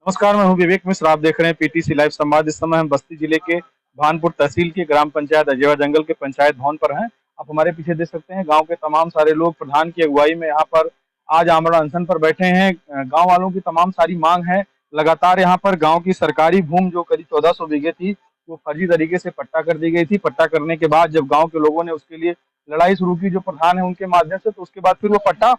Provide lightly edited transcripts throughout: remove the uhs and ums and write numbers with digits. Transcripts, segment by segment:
नमस्कार, मैं हूँ विवेक मिश्र। आप देख रहे हैं पीटीसी लाइव संवाद। इस समय हम बस्ती जिले के भानपुर तहसील के ग्राम पंचायत अजेवा जंगल के पंचायत भवन पर हैं। आप हमारे पीछे देख सकते हैं, गांव के तमाम सारे लोग प्रधान की अगुवाई में यहाँ पर आज आमरण अनशन पर बैठे हैं। गांव वालों की तमाम सारी मांग है। लगातार यहाँ पर गांव की सरकारी भूमि जो करीब 1400 बीघे थी, वो फर्जी तरीके से पट्टा कर दी गई थी। पट्टा करने के बाद जब गाँव के लोगों ने उसके लिए लड़ाई शुरू की जो प्रधान है उनके माध्यम से, तो उसके बाद फिर वो पट्टा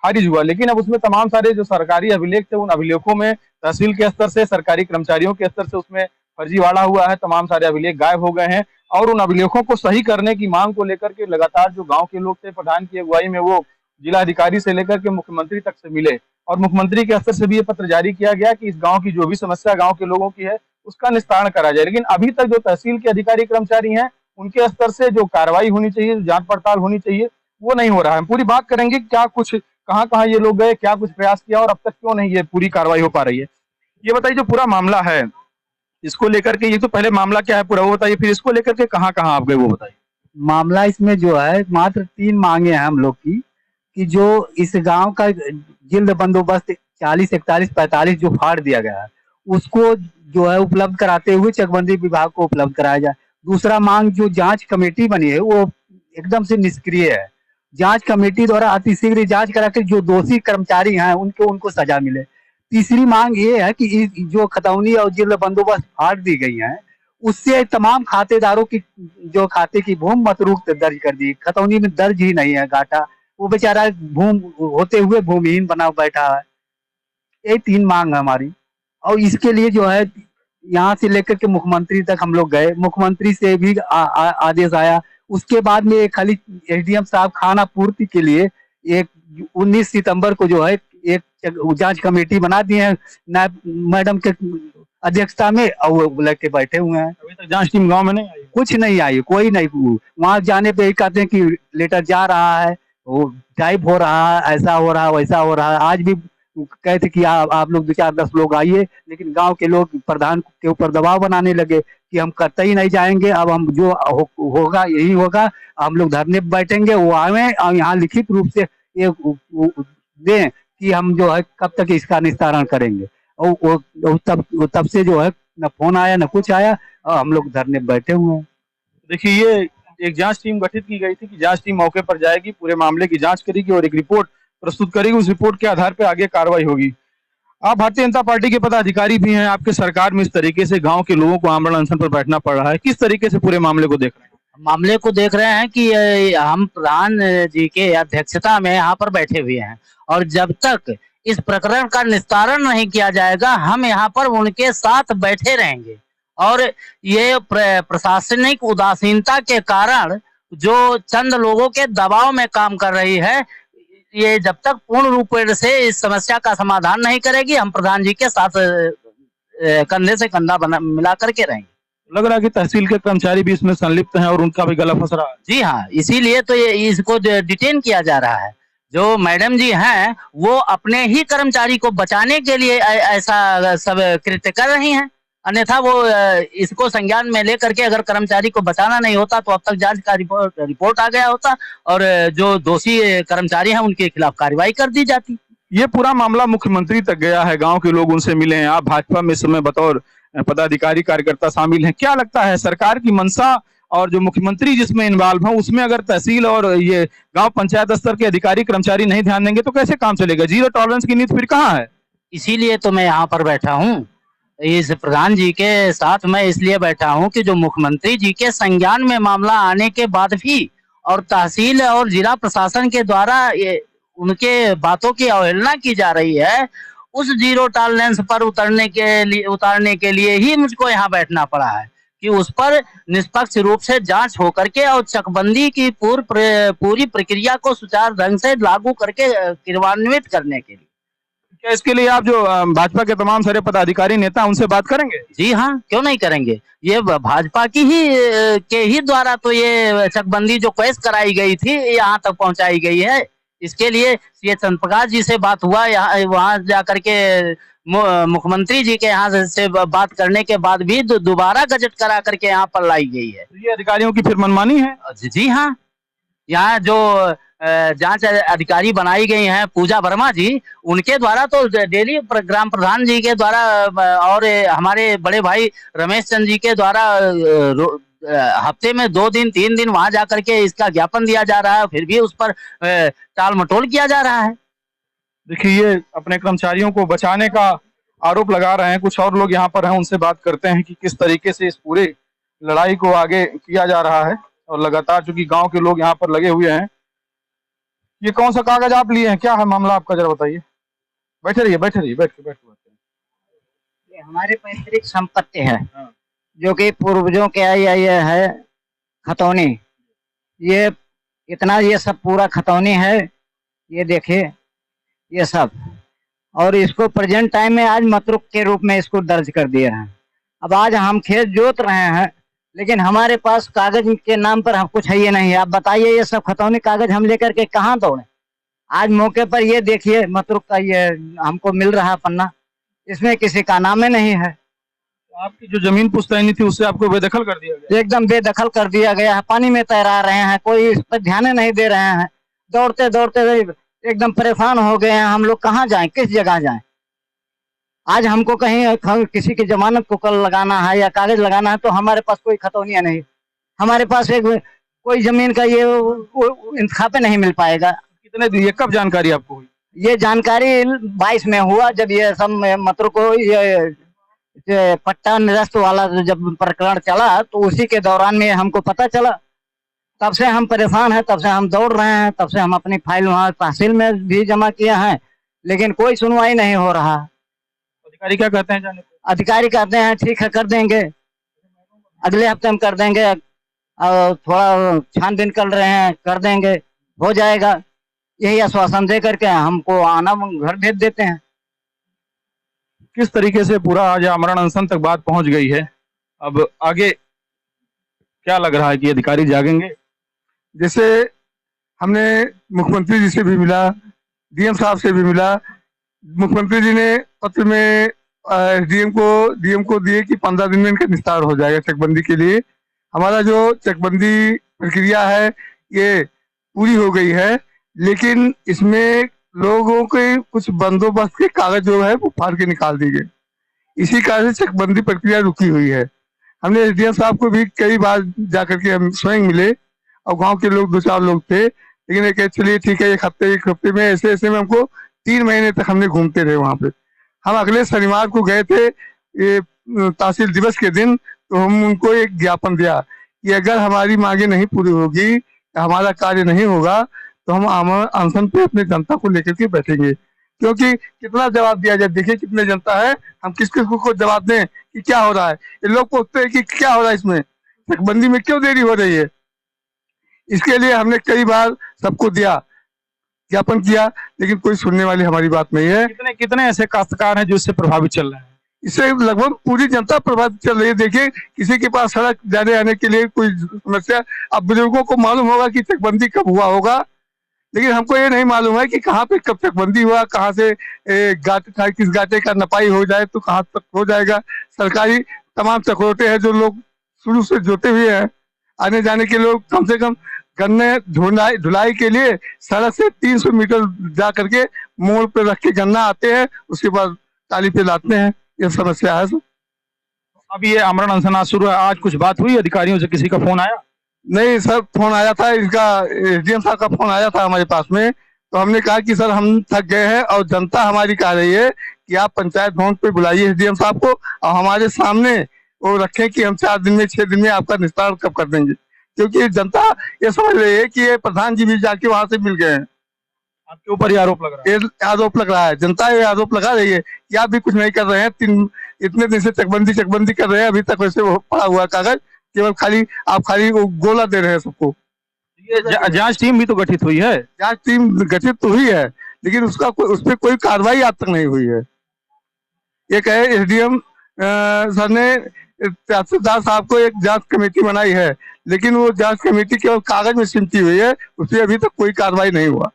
खारिज हुआ। लेकिन अब उसमें तमाम सारे जो सरकारी अभिलेख थे, उन अभिलेखों में तहसील के स्तर से, सरकारी कर्मचारियों के स्तर से उसमें फर्जीवाड़ा हुआ है। तमाम सारे अभिलेख गायब हो गए हैं और उन अभिलेखों को सही करने की मांग को लेकर के लगातार जो गांव के लोग थे, प्रधान की अगुवाई में वो जिलाधिकारी से लेकर के मुख्यमंत्री तक से मिले और मुख्यमंत्री के स्तर से भी ये पत्र जारी किया गया कि इस गांव की जो भी समस्या गांव के लोगों की है उसका निस्तारण करा जाए। लेकिन अभी तक जो तहसील के अधिकारी कर्मचारी हैं, उनके स्तर से जो कार्रवाई होनी चाहिए, जांच पड़ताल होनी चाहिए, वो नहीं हो रहा है। हम पूरी बात करेंगे क्या कुछ, कहाँ कहाँ ये लोग गए, क्या कुछ प्रयास किया और अब तक क्यों नहीं ये पूरी कार्रवाई हो पा रही है। ये बताइए, जो पूरा मामला है इसको लेकर के, ये तो पहले मामला क्या है पूरा वो बताइए, फिर इसको लेकर के कहाँ कहाँ आप गए वो बताइए। मामला इसमें जो है मात्र 3 मांगे हैं हम लोग की कि जो इस गांव का जिल्द बंदोबस्त 40, 41, 45 जो फाड़ दिया गया है उसको जो है उपलब्ध कराते हुए चकबंदी विभाग को उपलब्ध कराया जाए। दूसरा मांग, जो जांच कमेटी बनी है वो एकदम से निष्क्रिय है। जांच कमेटी द्वारा अतिशीघ्र जांच करा के जो दोषी कर्मचारी हैं उनको उनको सजा मिले। तीसरी मांग ये है कि जो खतौनी और जिल्द बंदोबस्त फाड़ दी गई है उससे तमाम खातेदारों की जो खाते की भूमि मतरूक दर्ज कर दी। खतौनी में दर्ज ही नहीं है घाटा, वो बेचारा भूमि होते हुए भूमिहीन बना बैठा है। ये 3 मांग है हमारी और इसके लिए जो है यहाँ से लेकर के मुख्यमंत्री तक हम लोग गए। मुख्यमंत्री से भी आदेश आया। उसके बाद में एक खाली एसडीएम साहब खाना पूर्ति के लिए एक 19 सितंबर को जो है एक जांच कमेटी बना दी है नायब मैडम के अध्यक्षता में और वो लेके बैठे हुए हैं। अभी तक जांच टीम गांव में नहीं आई। कुछ नहीं आई, कोई नहीं। वहां जाने पे कहते हैं कि लेटर जा रहा है, वो टाइप हो रहा है, ऐसा हो रहा है, वैसा हो रहा है। आज भी कहते कि आप लोग 2-4-10 लोग आइए, लेकिन गांव के लोग प्रधान के ऊपर दबाव बनाने लगे कि हम कतई नहीं जाएंगे, अब हम जो होगा यही होगा, हम लोग धरने पर बैठेंगे। वो आए और यहाँ लिखित रूप से ये दें कि हम जो है कब तक इसका निस्तारण करेंगे। और वो तब से जो है न फोन आया न कुछ आया और हम लोग धरने बैठे हुए हैं। देखिए, ये एक जांच टीम गठित की गई थी कि जांच टीम मौके पर जाएगी, पूरे मामले की जांच करेगी और एक रिपोर्ट प्रस्तुत करेगी। उस रिपोर्ट के आधार पर आगे कार्रवाई होगी। आप भारतीय जनता पार्टी के पदाधिकारी भी हैं, आपके सरकार में इस तरीके से गांव के लोगों को आमरण अनशन पर बैठना पड़ रहा है, किस तरीके से पूरे मामले को देख रहे हैं? मामले को देख रहे हैं कि हम प्रधान जी के अध्यक्षता में यहाँ पर बैठे हुए हैं और जब तक इस प्रकरण का निस्तारण नहीं किया जाएगा हम यहाँ पर उनके साथ बैठे रहेंगे। और ये प्रशासनिक उदासीनता के कारण जो चंद लोगों के दबाव में काम कर रही है, ये जब तक पूर्ण रूप से इस समस्या का समाधान नहीं करेगी, हम प्रधान जी के साथ कंधे से कंधा मिला करके रहेंगे। लग रहा है कि तहसील के कर्मचारी भी इसमें संलिप्त हैं और उनका भी गला फंस रहा है। जी हाँ, इसीलिए तो ये इसको डिटेन किया जा रहा है। जो मैडम जी हैं वो अपने ही कर्मचारी को बचाने के लिए ऐसा सब कृत्य कर रही हैं, अन्यथा वो इसको संज्ञान में लेकर के अगर कर्मचारी को बचाना नहीं होता तो अब तक जांच का रिपोर्ट आ गया होता और जो दोषी कर्मचारी हैं उनके खिलाफ कार्रवाई कर दी जाती। ये पूरा मामला मुख्यमंत्री तक गया है, गांव के लोग उनसे मिले हैं। आप भाजपा में इस समय बतौर पदाधिकारी कार्यकर्ता शामिल हैं, क्या लगता है सरकार की मंशा और जो मुख्यमंत्री जिसमें इन्वॉल्व है उसमें अगर तहसील और ये गांव पंचायत स्तर के अधिकारी कर्मचारी नहीं ध्यान देंगे तो कैसे काम चलेगा? जीरो टॉलरेंस की नीति फिर कहाँ है? इसीलिए तो मैं यहाँ पर बैठा हूँ, इस प्रधान जी के साथ मैं इसलिए बैठा हूँ कि जो मुख्यमंत्री जी के संज्ञान में मामला आने के बाद भी और तहसील और जिला प्रशासन के द्वारा उनके बातों की अवहेलना की जा रही है, उस जीरो टॉलरेंस पर उतारने के लिए ही मुझको यहाँ बैठना पड़ा है कि उस पर निष्पक्ष रूप से जांच हो करके और चकबंदी की पूरी प्रक्रिया को सुचारू ढंग से लागू करके क्रियान्वित करने के लिए। क्या इसके लिए आप जो भाजपा के तमाम सारे पदाधिकारी नेता उनसे बात करेंगे? जी हाँ, क्यों नहीं करेंगे। ये भाजपा की ही के ही द्वारा तो ये चकबंदी जो केस कराई गई थी यहाँ तक पहुंचाई गई है। इसके लिए ये चंद्रप्रकाश जी से बात हुआ, यहाँ वहां जाकर के मुख्यमंत्री जी के यहाँ से बात करने के बाद भी दोबारा गजट करा करके यहाँ पर लाई गई है। ये अधिकारियों की फिर मनमानी है? जी हाँ, यहाँ जो जांच अधिकारी बनाई गई हैं पूजा वर्मा जी, उनके द्वारा तो डेली ग्राम प्रधान जी के द्वारा और हमारे बड़े भाई रमेश चंद्र जी के द्वारा हफ्ते में 2 दिन 3 दिन वहां जाकर के इसका ज्ञापन दिया जा रहा है, फिर भी उस पर टाल मटोल किया जा रहा है। देखिए, ये अपने कर्मचारियों को बचाने का आरोप लगा रहे हैं। कुछ और लोग यहाँ पर हैं, उनसे बात करते हैं कि किस तरीके से इस पूरे लड़ाई को आगे किया जा रहा है। और लगातार चूंकि गांव के लोग यहाँ पर लगे हुए हैं। ये कौन सा कागज आप लिए हैं, क्या है मामला आपका, जरा बताइए। बैठ के बात करें। ये हमारे पैतृक संपत्ति है, हाँ। जो कि पूर्वजों के ये है खतौनी। ये इतना ये सब पूरा खतौनी है, ये देखिए ये सब। और इसको प्रेजेंट टाइम में आज मतरुक के रूप में इसको दर्ज कर दिए हैं। अब आज हम खेत जोत रहे हैं, लेकिन हमारे पास कागज के नाम पर हम कुछ है ये नहीं है। आप बताइए, ये सब खतौनी कागज हम लेकर के कहाँ दौड़े। आज मौके पर ये देखिए मतरुक का ये हमको मिल रहा पन्ना, इसमें किसी का नाम ही नहीं है। आपकी जो जमीन पुश्तैनी थी उससे आपको बेदखल कर दिया गया? एकदम बेदखल कर दिया गया है, पानी में तैरा रहे हैं, कोई इस पर ध्यान नहीं दे रहे हैं। दौड़ते दौड़ते एकदम परेशान हो गए हैं। हम लोग कहाँ जाएं, किस जगह जाएं। आज हमको कहीं किसी की जमानत को कल लगाना है या कागज लगाना है, तो हमारे पास कोई खतौनिया नहीं। हमारे पास एक कोई जमीन का ये इंतखाब नहीं मिल पाएगा। कितने दिन, ये कब जानकारी आपको हुई? ये जानकारी 22 में हुआ, जब ये सब मतलब को ये पट्टा निरस्त वाला जब प्रकरण चला, तो उसी के दौरान में हमको पता चला। तब से हम परेशान हैं, तब से हम दौड़ रहे हैं, तब से हम अपनी फाइल वहाँ तहसील में भी जमा किए हैं, लेकिन कोई सुनवाई नहीं हो रहा। अधिकारी क्या कहते हैं जाने को? अधिकारी कहते हैं ठीक है कर देंगे, अगले हफ्ते हम कर देंगे, और थोड़ा छानबीन कर रहे हैं, कर देंगे, हो जाएगा, यही आश्वासन दे करके हमको आना घर भेज देते हैं। किस तरीके से पूरा आज आमरण अनशन तक बात पहुंच गई है, अब आगे क्या लग रहा है कि अधिकारी जागेंगे? जैसे हमने मुख्यमंत्री जी से भी मिला, डीएम साहब से भी मिला। मुख्यमंत्री जी ने पत्र में डीएम को दिए कि 15 दिन में इनका निस्तार हो जाएगा चकबंदी के लिए। हमारा जो चकबंदी प्रक्रिया है ये पूरी हो गई है, लेकिन इसमें लोगों के कुछ बंदोबस्त के कागज जो है वो फाड़ के निकाल दी गए। इसी कारण से चकबंदी प्रक्रिया रुकी हुई है। हमने एसडीएम साहब को भी कई बार जाकर के हम स्वयं मिले, और गांव के लोग 2-4 लोग थे, लेकिन एक चलिए ठीक है, एक हफ्ते में ऐसे में हमको 3 महीने तक हमने घूमते रहे वहां पे। हम अगले शनिवार को गए थे ये तहसील दिवस के दिन, तो हम उनको एक ज्ञापन दिया कि अगर हमारी मांगे नहीं पूरी होगी, हमारा कार्य नहीं होगा, तो हम आमरण अनशन पे अपने जनता को लेकर के बैठेंगे। क्योंकि कितना जवाब दिया जाए, देखिए कितने जनता है, हम किस को जवाब दें कि क्या हो रहा है। ये लोग पूछते हैं कि क्या हो रहा है, इसमें चकबंदी में क्यों देरी हो रही है। इसके लिए हमने कई बार सबको दिया, ज्ञापन किया, लेकिन कोई सुनने वाली हमारी बात नहीं है। कितने ऐसे काश्तकार हैं जो इससे प्रभावित चल रहे हैं? इससे लगभग पूरी जनता प्रभावित चल रही है। देखिए, किसी के पास सड़क जाने आने के लिए कोई समस्या, अब बुजुर्गों को मालूम होगा कि चकबंदी कब हुआ होगा, लेकिन हमको ये नहीं मालूम है कि कहाँ पे कब चकबंदी हुआ, कहाँ से किस गाटे का नपाई हो जाए तो कहाँ तक हो जाएगा। सरकारी तमाम चकरोटे हैं जो लोग शुरू से जोते हुए हैं। आने जाने के लोग कम से कम गन्ने धुलाई के लिए सड़क से 300 मीटर जा करके मोड़ पे रख के गन्ना आते हैं, उसके बाद टाली पे लाते हैं। ये समस्या है सर। अब ये आमरण अनशन आज शुरू है, आज कुछ बात हुई अधिकारियों से, किसी का फोन आया? नहीं सर, फोन आया था इनका, एसडीएम साहब का फोन आया था हमारे पास में, तो हमने कहा कि सर हम थक गए हैं और जनता हमारी कह रही है कि आप पंचायत भवन पे बुलाइए एसडीएम साहब को, और हमारे सामने वो रखें कि हम 4 दिन में 6 दिन में आपका निस्तार कब कर देंगे। क्योंकि जनता ये समझ रही है कि ये प्रधान जी भी जाके वहां से मिल गए हैं। आपके ऊपर ये आरोप लग रहा है? ये आरोप लग रहा है, जनता ये आरोप लगा रही है कि आप भी कुछ नहीं कर रहे हैं। इतने दिन से चकबंदी कर रहे हैं, अभी तक वैसे पड़ा हुआ कागज, केवल खाली वो गोला दे रहे हैं सबको। ये जांच टीम भी तो गठित हुई है? जांच टीम गठित तो हुई है, लेकिन उस पर कोई कार्रवाई आज तक नहीं हुई है। ये कहे एसडीएम सर ने तहसीलदार साहब को एक जांच कमेटी बनाई है, लेकिन वो जांच कमेटी केवल कागज में सिमटी हुई है, उससे अभी तक कोई कार्रवाई नहीं हुआ।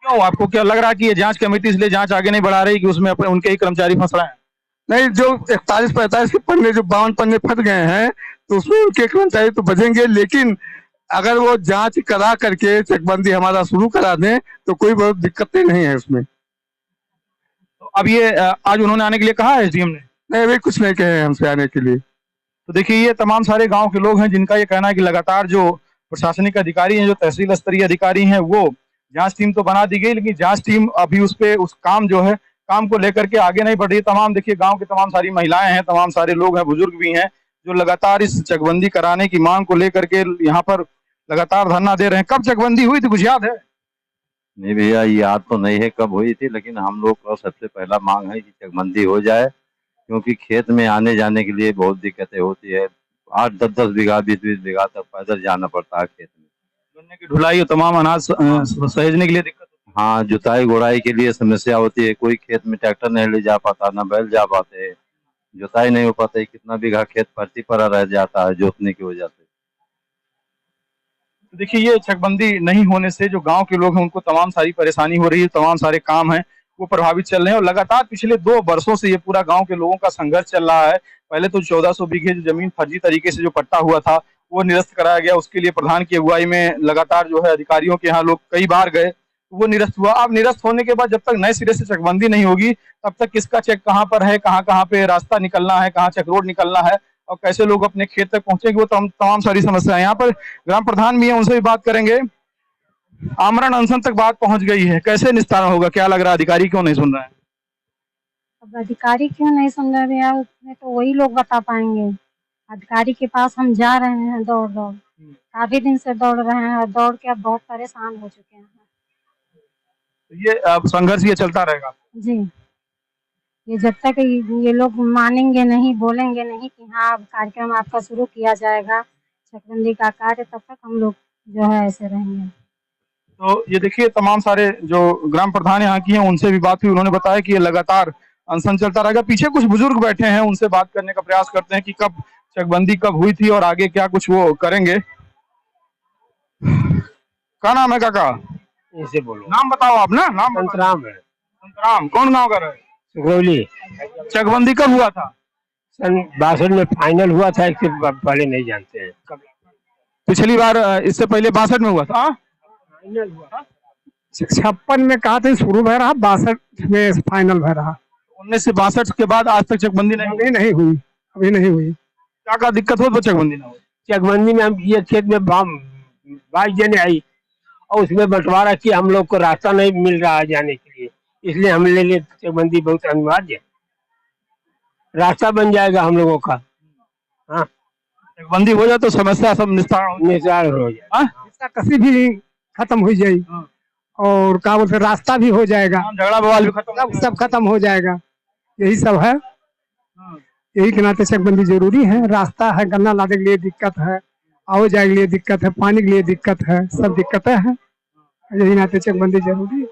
क्यों, आपको क्या लग रहा है कि ये जांच कमेटी इसलिए जांच आगे नहीं बढ़ा रही कि उसमें अपने उनके ही कर्मचारी फंस रहे हैं? नहीं, जो 41-45 के पन्ने, जो 52 पन्ने फट गए हैं, तो उसमें उनके कर्मचारी तो बचेंगे, लेकिन अगर वो जांच करा करके चकबंदी हमारा शुरू करा दें तो कोई बहुत दिक्कतें नहीं है उसमें। तो अब ये आज उन्होंने आने के लिए कहा है एसडीएम ने? नहीं, वे कुछ नहीं कहे हमसे आने के लिए। तो देखिए ये तमाम सारे गांव के लोग हैं जिनका ये कहना है कि लगातार जो प्रशासनिक अधिकारी हैं, जो तहसील स्तरीय अधिकारी हैं, वो जांच टीम तो बना दी गई, लेकिन जांच टीम अभी उस पे उस काम जो है काम को लेकर के आगे नहीं बढ़ रही। तमाम देखिए गांव की तमाम सारी महिलाएं हैं, तमाम सारे लोग हैं, बुजुर्ग भी हैं, जो लगातार इस चकबंदी कराने की मांग को लेकर के यहाँ पर लगातार धरना दे रहे हैं। कब चकबंदी हुई थी कुछ याद है? नहीं भैया, याद तो नहीं है कब हुई थी, लेकिन हम लोग का सबसे पहला मांग है कि चकबंदी हो जाए, क्योंकि खेत में आने जाने के लिए बहुत दिक्कतें होती है। 8-10 बीघा 20-20 बीघा तक पैदल जाना पड़ता है खेत में। गन्ने की ढुलाई और तमाम अनाज सहेजने के लिए दिक्कत होती हाँ, जुताई गुड़ाई के लिए समस्या होती है। कोई खेत में ट्रैक्टर नहीं ले जा पाता, ना बैल जा पाते, जुताई नहीं हो पाती। कितना बीघा खेत परती पर रह जाता है जोतने की वजह से। है। देखिए ये चकबंदी नहीं होने से जो गांव के लोग हैं उनको तमाम सारी परेशानी हो रही है, तमाम सारे काम हैं वो प्रभावित चल रहे हैं। और लगातार पिछले 2 वर्षों से ये पूरा गांव के लोगों का संघर्ष चल रहा है। पहले तो 1400 बीघे जो जमीन फर्जी तरीके से जो पट्टा हुआ था वो निरस्त कराया गया। उसके लिए प्रधान की अगुवाई में लगातार जो है अधिकारियों के यहाँ लोग कई बार गए, वो निरस्त हुआ। अब निरस्त होने के बाद जब तक नए सिरे से चकबंदी नहीं होगी तब तक किसका चेक कहाँ पर है, कहाँ कहाँ पे रास्ता निकलना है, कहाँ चेक रोड निकलना है और कैसे लोग अपने खेत तक पहुंचेंगे, वो तमाम सारी समस्या है। यहाँ पर ग्राम प्रधान भी है, उनसे भी बात करेंगे। आमरण अनशन तक बात पहुंच गई है, कैसे निस्तारण होगा, क्या लग रहा है? अधिकारी क्यों नहीं सुन रहे हैं? अब अधिकारी क्यों नहीं सुन रहे भैया, उसमें तो वही लोग बता पाएंगे। अधिकारी के पास हम जा रहे हैं दौड़ दौड़, काफी दिन से दौड़ रहे हैं और दौड़ के अब बहुत परेशान हो चुके हैं। ये संघर्ष ये चलता रहेगा जी, ये जब तक ये लोग मानेंगे नहीं, बोलेंगे नहीं कि हाँ अब कार्यक्रम आपका शुरू किया जाएगा चकबंदी का कार्य, तब तक हम लोग जो है ऐसे रहेंगे। तो ये देखिए तमाम सारे जो ग्राम प्रधान यहाँ की हैं उनसे भी बात हुई, उन्होंने बताया कि ये लगातार अनशन चलता रहेगा। पीछे कुछ बुजुर्ग बैठे हैं, उनसे बात करने का प्रयास करते हैं कि कब चकबंदी कब हुई थी और आगे क्या कुछ वो करेंगे। क्या नाम है काका? इसे बोलो। नाम बताओ आप ना। नाम संतराम है। संतराम। कौन गाँव का रहे? सुगौली। चकबंदी कब हुआ था? सन 62 में फाइनल हुआ था, इसके पहले नहीं जानते हैं। पिछली बार इससे पहले 62 में हुआ था। फाइनल हुआ था 56 में कहा था शुरू भय रहा, 62 में फाइनल भय रहा। 19 से 62 के बाद आज तक चकबंदी नहीं हुई, अभी नहीं हुई। क्या दिक्कत हो तो चकबंदी ना हो? चकबंदी में हम ये खेत में 22 जने आई और उसमें बंटवारा किया, हम लोग को रास्ता नहीं मिल रहा है जाने के लिए, इसलिए हम ले लिए चकबंदी बहुत अनिवार्य है। रास्ता बन जाएगा हम लोगों का। हाँ, चकबंदी हो जाए तो समस्या सब निस्तार हो जाए, कसी भी खत्म हो जाएगी और क्या बोलते रास्ता भी हो जाएगा, झगड़ा बवाल भी खत्म, सब खत्म हो जाएगा। यही सब है, यही के नाते चकबंदी जरूरी है। रास्ता है, गन्ना लाने के लिए दिक्कत है, आओ जाए के लिए दिक्कत है, पानी के लिए दिक्कत है, सब दिक्कतें हैं। यही नाते चकबंदी जरूरी है।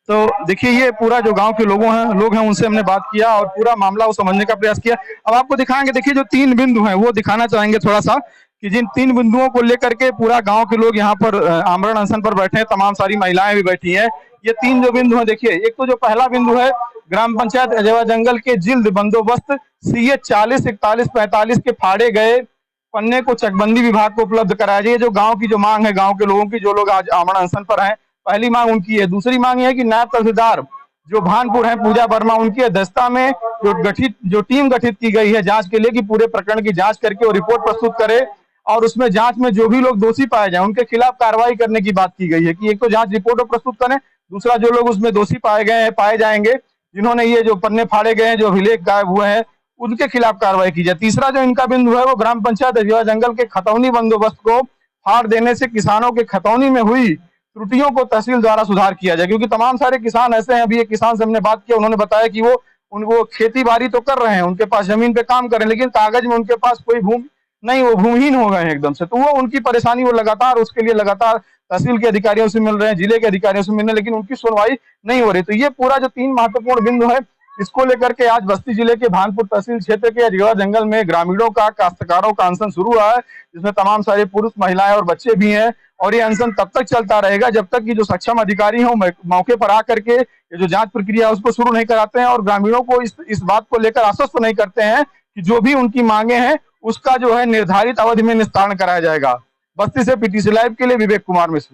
तो देखिए ये पूरा जो गांव के लोग हैं उनसे हमने बात किया और पूरा मामला वो समझने का प्रयास किया। अब आपको दिखाएंगे, देखिए जो 3 बिंदु हैं वो दिखाना चाहेंगे थोड़ा सा कि जिन 3 बिंदुओं को लेकर के पूरा गांव के लोग यहाँ पर आमरण अनशन पर बैठे हैं, तमाम सारी महिलाएं भी बैठी हैं। ये 3 जो बिंदु हैं, देखिए एक तो जो पहला बिंदु है ग्राम पंचायत अजवा जंगल के जिल्द बंदोबस्त CH 40 41 45 के फाड़े गए पन्ने को चकबंदी विभाग को उपलब्ध कराया जाए। जो गांव की जो मांग है, गांव के लोगों की, जो लोग आज आमरण अनशन पर हैं, पहली मांग उनकी है। दूसरी मांग यह है कि नायब तहसीलदार जो भानपुर है पूजा वर्मा, उनकी अध्यक्षता में जो टीम गठित की गई है जांच के लिए, कि पूरे प्रकरण की जांच करके वो रिपोर्ट प्रस्तुत करे और उसमें जांच में जो भी लोग दोषी पाए जाए उनके खिलाफ कार्रवाई करने की बात की गई है। कि एक तो जांच रिपोर्ट प्रस्तुत करें, दूसरा जो लोग उसमें दोषी पाए जाएंगे, जिन्होंने ये जो पन्ने फाड़े गए हैं, जो अभिलेख गायब हुए हैं, उनके खिलाफ कार्रवाई की जाए। तीसरा जो इनका बिंदु है वो ग्राम पंचायत अजवा जंगल के खतौनी बंदोबस्त को फाड़ देने से किसानों के खतौनी में हुई त्रुटियों को तहसील द्वारा सुधार किया जाए। क्योंकि तमाम सारे किसान ऐसे हैं, अभी एक किसान से हमने बात किया, उन्होंने बताया कि वो खेती बाड़ी तो कर रहे हैं, उनके पास जमीन पे काम कर रहे हैं, लेकिन कागज में उनके पास कोई भूमि नहीं, वो भूमिहीन हो गए हैं एकदम से। तो वो उनकी परेशानी, वो लगातार उसके लिए लगातार तहसील के अधिकारियों से मिल रहे हैं, जिले के अधिकारियों से मिल रहे हैं, लेकिन उनकी सुनवाई नहीं हो रही। तो ये पूरा जो 3 महत्वपूर्ण बिंदु है, इसको लेकर के आज बस्ती जिले के भानपुर तहसील क्षेत्र के अजवा जंगल में ग्रामीणों का, काश्तकारों का अनशन शुरू हुआ है, जिसमें तमाम सारे पुरुष, महिलाएं और बच्चे भी हैं। और ये अनशन तब तक चलता रहेगा जब तक कि जो सक्षम अधिकारी हो मौके पर आकर के ये जो जांच प्रक्रिया है उसको शुरू नहीं कराते हैं और ग्रामीणों को इस बात को लेकर आश्वस्त नहीं करते हैं कि जो भी उनकी मांगे हैं उसका जो है निर्धारित अवधि में निस्तारण कराया जाएगा। बस्ती से पीटीसी लाइव के लिए विवेक कुमार मिश्र।